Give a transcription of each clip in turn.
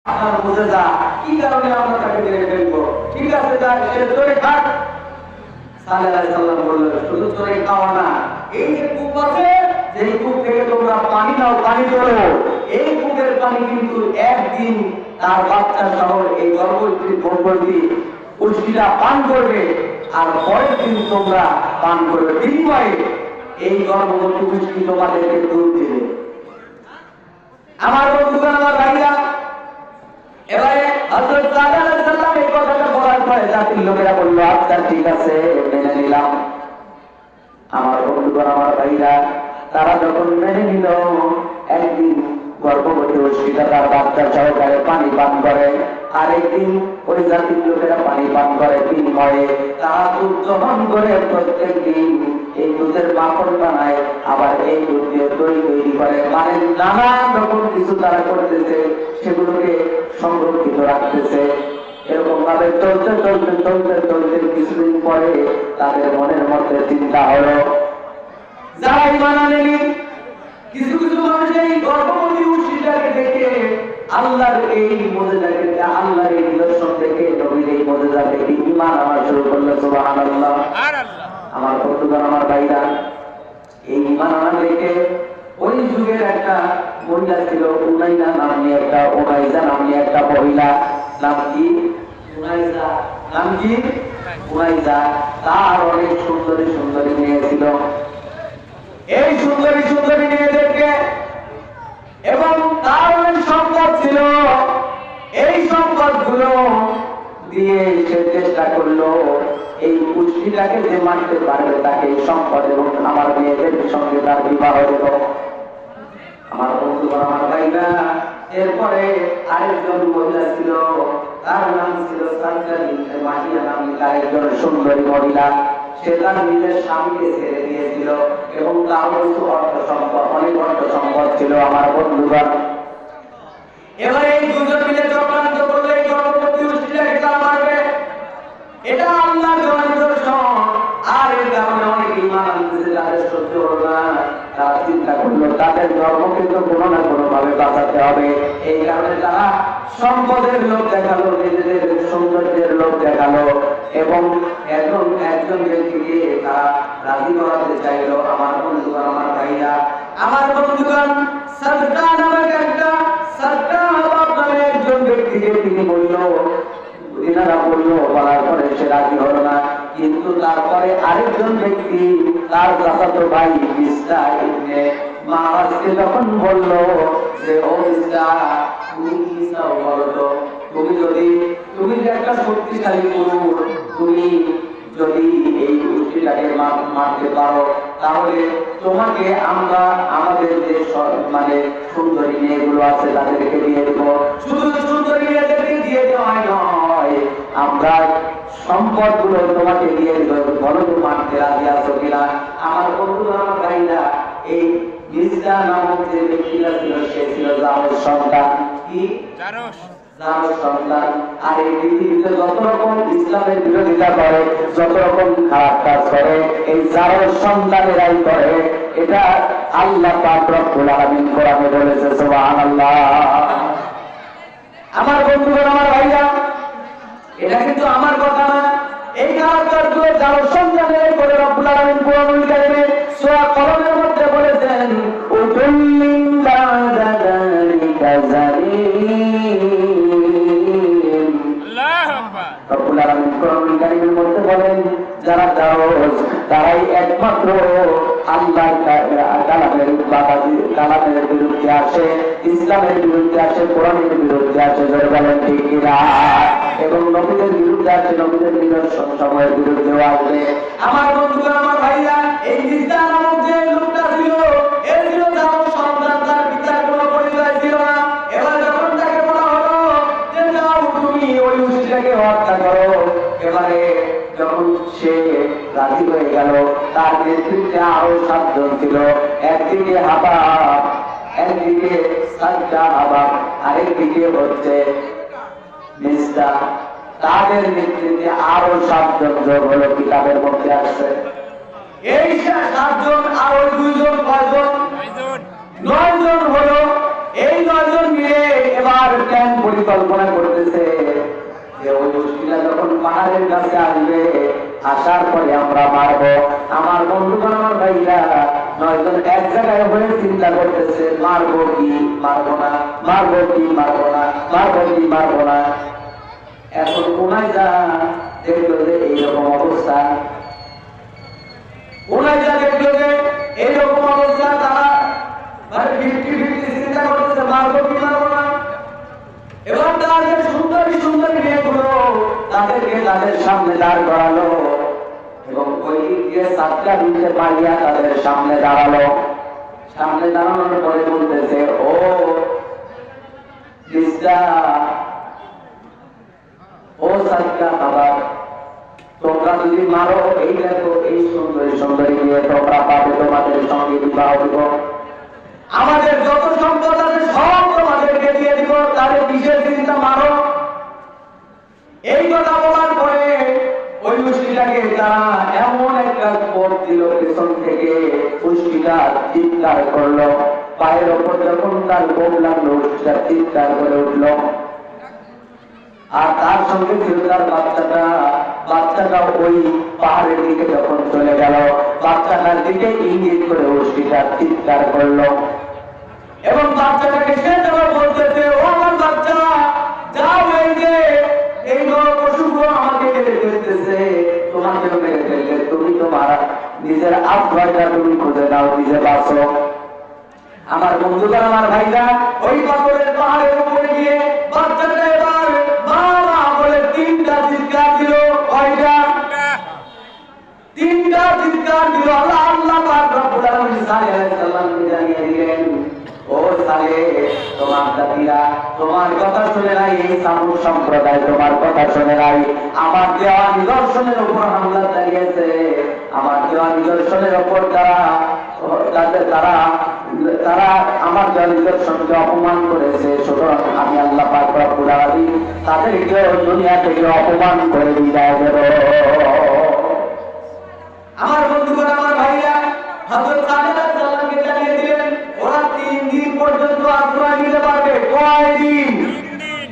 আপনার বুঝে যা কি কারণে আমরা তাকে মেরে ফেলবো, ঠিক আছে যা সে চলে খাক। সালেহ আলাইহিস সালাম বললেন শুধু চলে খাওয়া না, এই যে কূপ আছে, যে কূপ থেকে তোমরা পানি নাও, পানি তোলো, এই কূপের পানি কিন্তু একদিন তার বাচ্চা সহ এই গর্ভবতী পুষ্টিটা পান করবে, আর পরের দিন তোমরা পান করবে, বিনিময়ে এই গর্ভবতী পুষ্টি তোমাদেরকে দুধ দিবে। আমার বন্ধুগণ, আমার ভাইরা, এবারে হযরত সালেহ আলাইহিস সালাম এই কথাটা বলার পরে জাতির লোকেরা বলল আচ্ছা ঠিক আছে মেনে নিলাম। আমার বন্ধুগণ, আমার ভাইরা, তারা যখন মেনে নিল, একদিন গর্ভবতী অস্মিতা তার বাচ্চা সহকারে পানি পান করে, আরেকদিন ওই জাতির লোকেরা পানি পান করে, বিনিময়ে তারা দুধ গ্রহণ করে প্রত্যেক দিন এই দুধের মাখন বানায়, আবার এই দুধ দিয়ে দই তৈরি করে, মানে নানান রকম কিছু তারা করতেছে, সেগুলোকে সংরক্ষিত রাখতেছে। এরকম ভাবে চলতে চলতে চলতে চলতে কিছুদিন পরে তাদের মনের মধ্যে চিন্তা হলো, যারা ঈমান আনেনি, কিছু কিছু মানুষ এই গর্ভবতী উটনীটাকে দেখে, আল্লাহর এই মুজিজা দেখে, আল্লাহর এই নিদর্শন দেখে, নবীর এই মুজিজা দেখে ঈমান আনা শুরু করলো। সুবহানাল্লাহ। আমার বন্ধুগণ, আমার ভাইরা, এই ঈমান আনা দেখে ওই যুগের একটা মহিলা ছিল, উনাইজা নামে একটা মহিলা, নাম কি? উনাইজা। নাম কি? উনাইজা। তার অনেক সুন্দরী সুন্দরী মেয়ে ছিল। এই সুন্দরী সুন্দরী মেয়েদেরকে, এবং তার অনেক সম্পদ ছিল, এই সম্পদ গুলো দিয়ে সে চেষ্টা করলো এই পুষ্টিটাকে যে মানতে পারবে তাকে এই সম্পদ এবং আমার মেয়েদের সঙ্গে তার বিবাহ দেব। আমার বন্ধুগণ, আমার ভাইরা, এরপরে আরেকজন মহিলা ছিল, তার নাম ছিল মাহিয়া নামে আরেকজন সুন্দরী মহিলা। সে তার নিজের স্বামীকে ছেড়ে দিয়েছিল এবং তার অনেক অর্থ সম্পদ ছিল। আমার বন্ধুগণ, এবারে এই দুজন মিলে চক্রান্ত করলে এই গর্ভবতী উটনীটাকে তারা মারবে। এটা আল্লাহর দেওয়া নিদর্শন, আর এর কারণে অনেক ঈমান আনতেছে, তাদের সহ্য হলো না। তারা চিন্তা করলো তাদের ধর্মকে তো কোনো না কোনো ভাবে বাঁচাতে হবে, এই কারণে তারা সম্পদের লোভ দেখালো, নিজেদের সৌন্দর্যের লোভ দেখালো, এবং একজন ব্যক্তিকে তারা রাজি করাতে চাইলো। আমার বন্ধুগণ, আমার ভাইরা, আমার বন্ধুগণ, সরকার নামে একজন ব্যক্তিকে তিনি বলার পরে সে রাজি হলো না। কিন্তু তারপরে আরেকজন ব্যক্তি, তার চাচাতো ভাই মিসকা ইবনে মাআজকে যখন বলল যে ও মিসকা, তুমি কি চাও বলো তো, তুমি যে একটা শক্তিশালী পুরুষ, তুমি যদি এই উটনীটাকে মারতে পারো, তাহলে তোমাকে আমরা আমাদের যে মানে সুন্দরী মেয়েগুলো আছে তাদেরকে দিয়ে দেব। শুধু সুন্দরী মেয়েদেরকে দিয়ে দেওয়া নয়, আমরা সম্পদ গুলো তোমাকে দিয়ে দেব, বলো তো মানতে রাজি আছো কিনা। আমার বন্ধুরা, আমার ভাইরা, এই মিসকা নামক যে ব্যক্তিটা ছিল, সে ছিল জারস সন্তান। কি? জারস সন্তান। আর এই পৃথিবীতে যত রকম ইসলামের বিরোধিতা করে, যত রকম খারাপ কাজ করে, এই জারস সন্তানেরাই করে। এটা আল্লাহ পাক রব্বুল আলামিন কোরআনে বলেছে। সুবহানাল্লাহ। আমার বন্ধুগণ, আমার ভাইরা, এটা কিন্তু আমার কথা না, এই খারাপ কাজগুলো জারস সন্তানেরাই করে। রব্বুল আলামিন কোরআনুল কারীমে সূরা কলমের মধ্যে বলেছেন, উতুল্লিন বা'দা যালিকা বলেন, যারা জারস তারাই একমাত্র আল্লাহর কালামের বিরুদ্ধে আসে, ইসলামের বিরুদ্ধে আসে, কোরআনের বিরুদ্ধে আসে, বলেন ঠিক কিনা, এবং নবীদের বিরুদ্ধে আসে, নবীদের নিদর্শন সময়ের বিরুদ্ধেও আসবে। আমার বন্ধুগণ, আমার ভাইরা, এই মিসকা নামক যে লোকটা ছিল, এর ছিল জারস সন্তান, তার পিতার কোনো পরিচয় ছিল না। এবার যখন তাকে বলা হলো যে যাও তুমি ওই উটনীটাকে হত্যা করো, এবারে যখন সে রাজি হয়ে গেল, তার নেতৃত্বে আরো 7 জন ছিল। একদিকে হাবাব, একদিকে সাজ্জা হাবাব, আরেকদিকে হচ্ছে মিসকা। তাদের নেতৃত্বে আরো 7 জন যোগ হলো, কিতাবের মধ্যে আসছে। এই 7 জন আর ওই 2 জন, 5 জন, 9 জন হলো। এই 9 জন মিলে এবার প্ল্যান পরিকল্পনা করতেছে যে ওই মুশকিলা যখন পাহাড়ের কাছে আসবে, আসার পরে আমরা মারবো। আমার বন্ধুগণ, আমার ভাইরা 9 জন এক জায়গায় হয়ে চিন্তা করতেছে, মারবো কি মারবো না, মারবো কি মারবো না, মারবো কি মারবো না। এখন কোনায় যা দেখলো যে এইরকম অবস্থা, কোনায় যা দেখলো যে এইরকম অবস্থা, তারা 50-50 চিন্তা করতেছে মারবো কি মারবো না। এবার তাদের সুন্দরী সুন্দরী মেয়েগুলো তাদেরকে তাদের সামনে দাঁড় করালো এবং ওই দিক দিয়ে সাতটা দিতে পারিয়া তাদের সামনে দাঁড়ালো। সামনে দাঁড়ানোর পরে বলতেছে, ও ও সাতটা বাবা, তোমরা যদি মারো, এই দেখো এই সুন্দরী সুন্দরী মেয়ে তোমরা পাবে, তোমাদের সঙ্গে বিবাহ দিব, আমাদের যত সম্পদ আছে সব তোমাদেরকে দিয়ে দিব, তাদের বিশেষ চিন্তা মারো। এই কথা বলার পরে ওই মুশকিলাকে তারা এমন একটা পথ দিল পেছন থেকে, মুশকিলা চিৎকার করলো, পায়ের ওপর যখন তার বোম লাগলো মুশকিলা চিৎকার করে উঠলো। আর তার সঙ্গে ছিল তার বাচ্চাটা ওই পাহাড়ের দিকে যখন চলে গেল, বাচ্চাটার দিকে ইঙ্গিত করে মুশকিলা চিৎকার করলো এবং বাচ্চাটাকে সে যখন বলতেছে, ও আমার বাচ্চা, যাও, এই যে এই পশুগুলো আমাকে মেরে ফেলতেছে, তোমাকে মেরে ফেললে তুমি তোমার নিজের আশ্রয়টা তুমি খুঁজে নাও, নিজে বাঁচো। আমার বন্ধুগণ, আমার ভাইরা, ওই পাথরের পাহাড়ের উপরে গিয়ে বাচ্চাটা এবার মা মা বলে 3টা চিৎকার দিল। কয়টা? 3টা চিৎকার দিল। আল্লাহ আল্লাহ পাক রব্বুল আলামিন সালেহ আলাইহিস সালামকে জানিয়ে দিলেন, ও সালেহ, তোমার জাতিরা তোমার কথা শুনে নাই, এই সামুদ সম্প্রদায় তোমার কথা শুনে নাই, আমার দেওয়া নিদর্শনের উপর হামলা চালিয়েছে, আমার দেওয়া নিদর্শনের উপর তারা আমার দেওয়া নিদর্শনকে অপমান করেছে। সুতরাং আমি আল্লাহ পাক রব্বুল আলামিন তাদেরকে দুনিয়া থেকে অপমান করে বিদায় দেব। আমার বন্ধুগণ, আমার ভাইরা, হযরত সালেহ আলাইহিস সালামকে জানিয়ে দিলেন, ওরা 3 দিন পর্যন্ত আশ্রয় নিতে পারবে। কয় দিন? 3 দিন।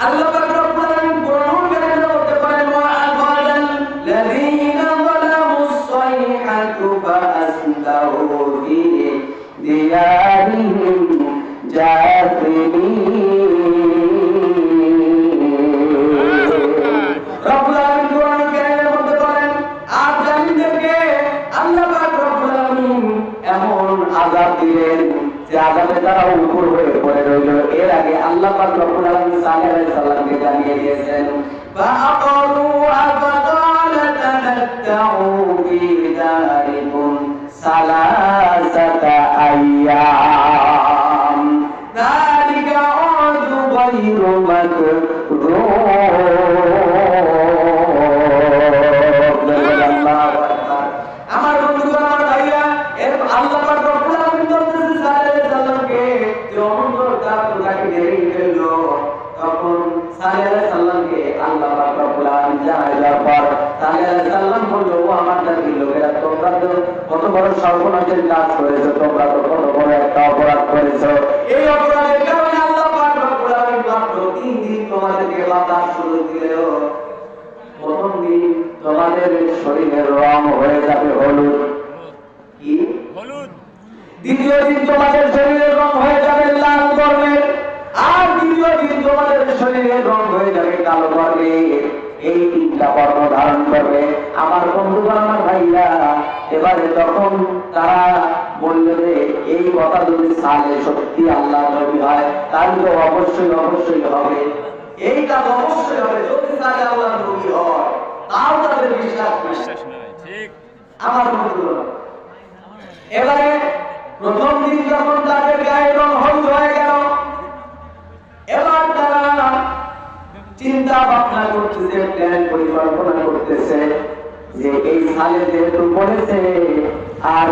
আল্লাহ পাক রব্বুল আলামিন কোরআন কারীমে বলতে পারেন, ওয়া আযাল লাযীনা যালামুস সাইহাতু ফাআসতাহু ফি দিয়ারিহিম জাসিমিন। রব্বুল আলামিন কোরআন কারীমে বলতে পারেন, আর জালিমদেরকে আল্লাহ পাক রব্বুল আলামিন এমন আযাব দিলেন যে আযাবে তারা উপর হয়ে পড়ে রইল। এর আগে আল্লাহ পাক রব্বুল আলামিন সালেহ আলাইহিস সালামকে জানিয়ে দিয়েছেন, ফাআকারু আফাকালা তানাত্তাউ ফি দারিকুম সালাসাতা আইয়াম যালিকা আযু গায়রু মাকরুম। আমার বন্ধুগণ, আমার ভাইরা, এর আল্লাহ পাক রব্বুল আলামিন বলতেছেন সালেহ আলাইহিস সালামকে যে অন্তর তার তোলাকে মেরে ফেললো। তখন সালেহ আলাইহিস সালামকে আল্লাহ পাক রব্বুল আলামিন জানাই দেওয়ার পর সালেহ আলাইহিস সালাম বলল, ও আমার জাতির লোকেরা, তোমরা তো কত বড় সর্বনাশের কাজ করেছো, তোমরা তো কত বড় একটা অপরাধ করেছো। এই অপরাধের কারণে আল্লাহ পাক রব্বুল আলামিন মাত্র 3 দিন তোমাদেরকে বাঁচার সুযোগ দিলেও প্রথম দিন তোমাদের শরীরের রং হয়ে যাবে হলুদ। কি? হলুদ। দ্বিতীয় দিন তোমাদের শরীরের রং হয়ে যাবে লাল বর্ণের, আর দ্বিতীয় দিন তোমাদের শরীরের রং হয়ে যাবে কালো বর্ণের। এই 3টা বর্ণ ধারণ করবে। আমার বন্ধুগণ, আমার ভাইরা, এবারে যখন তারা বলল যে এই কথা যদি সালে সত্যি আল্লাহ নবী হয়, তাহলে তো অবশ্যই অবশ্যই হবে, এই কাজ অবশ্যই হবে। যদি সালে আল্লাহ নবী হয়, তাও তাদের বিশ্বাস নাই। ঠিক। আমার বন্ধুগণ, এবারে প্রথম দিন যখন তাদের গায়ের রং হলুদ হয়ে গেল, এবার তারা চিন্তা ভাবনা করতেছে, প্ল্যান পরিকল্পনা করতেছে যে এই সালে যেহেতু পড়েছে আর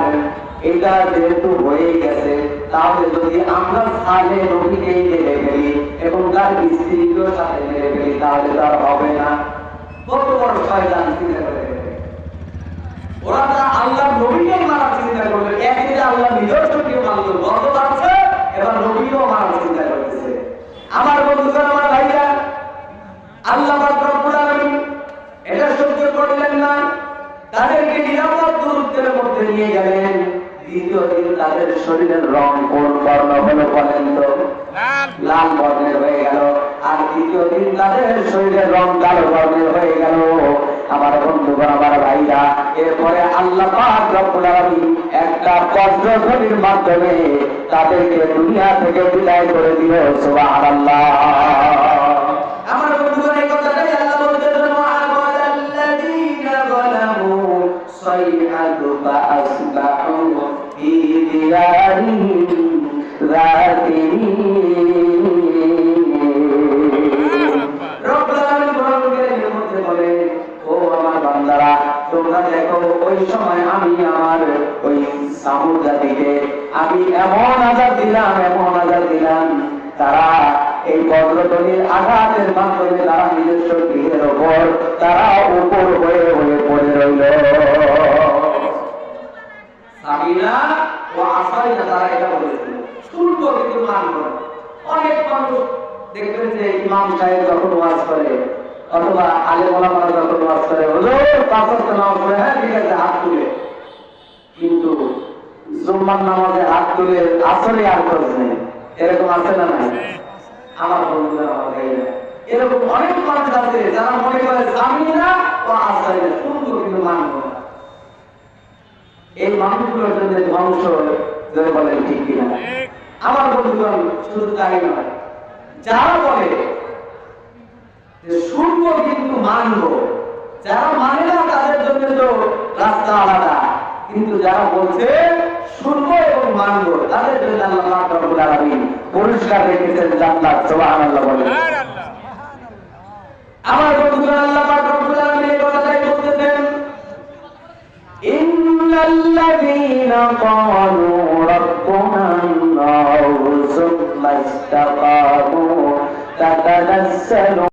এটা যেহেতু হয়ে গেছে, তাহলে যদি আমরা সালে নবীকে মেরে ফেলি এবং তার স্ত্রীকেও সাথে মেরে ফেলি, তাহলে তার হবে না। কত বড় শয়তান চিন্তা করে ওরা, তারা আল্লাহ নবীকে মারার চিন্তা করবে। একদিকে আল্লাহ নিদর্শনকে মারল, গত আছে, এবার নবীকেও মারার চিন্তা করতেছে। আমার বন্ধুগণ, আমার ভাইরা, আল্লাহ পাক রব্বুল আলামিন এটা সহ্য করলেন না, তাদেরকে নিরাপদ দূরত্বের মধ্যে নিয়ে গেলেন। দ্বিতীয় দিন তাদের শরীরের রং কোন বর্ণ হলো বলেন তো? লাল বর্ণের হয়ে গেল। আর তৃতীয় দিন তাদের শরীরের রং কালো বর্ণের হয়ে গেল। আমার বন্ধুগণ, আমার ভাইরা, এরপরে আল্লাহ পাক রব্বুল আলামিন একটা বজ্রধ্বনির মাধ্যমে তাদেরকে দুনিয়া থেকে বিদায় করে দিল। সুবহানাল্লাহ। আমার বন্ধুগণ, এই কথাটাই আল্লাহ বলতেছেন, ওয়া'আলাল্লাযীনা যালামু সাইহাতু ফাআসবাহু ফি দিয়ারিহিম যাকিরিন। রব্বুল আলামিন কোরআনের মধ্যে বলে, ও আমার বান্দারা, তোমরা দেখো ওই সময় আমি আমার ওই সামুদ জাতিকে আমি এমন আযাব দিলাম, তারা এই বজ্রধ্বনির আঘাতের মাধ্যমে তারা নিজস্ব গৃহের ওপর তারা উপর হয়ে পড়ে রইল। সামিনা ও আসাইনা, তারা এটা বলেছিল, শুনব কিন্তু মানব না। অনেক মানুষ দেখবেন যে ইমাম সাহেব যখন ওয়াজ করে অথবা আলেম ওলামারা যখন ওয়াজ করে, হুজুর পাঁচ ওয়াক্ত নামাজ পড়ে, হ্যাঁ ঠিক আছে, হাত তুলে, কিন্তু জুম্মার নামাজে হাত তুলে আসলে আর খোঁজ নেই। এরকম আছে না নাই? আমার বন্ধুরা, আমার ভাইরা, এরকম অনেক মানুষ আছে যারা মনে করে সামিনা ও আসাইনা, শুনবো কিন্তু মানব না। এই মানুষগুলোর জন্য ধ্বংস বলেন, ঠিক কিনা? আমার বন্ধুগণ, শুধু তাই নয়, যারা বলে যে শুনবো কিন্তু মানবো, যারা মানে না তাদের জন্য তো রাস্তা আলাদা, কিন্তু যারা বলছে শুনবো এবং মানবো তাদের জন্য আল্লাহ পাক রব্বুল আলামিন পুরস্কার রেখেছেন জান্নাত। সুবহানাল্লাহ বলেন। আমার বন্ধুগণ, আল্লাহ পাক রব্বুল আলামিন এই কথাটাই বলতেছেন, ইন্নাল্লাযীনা ক্বালু রাব্বুনা আল্লাহু সুম্মা ইসতাকামু তাতানাজ্জালু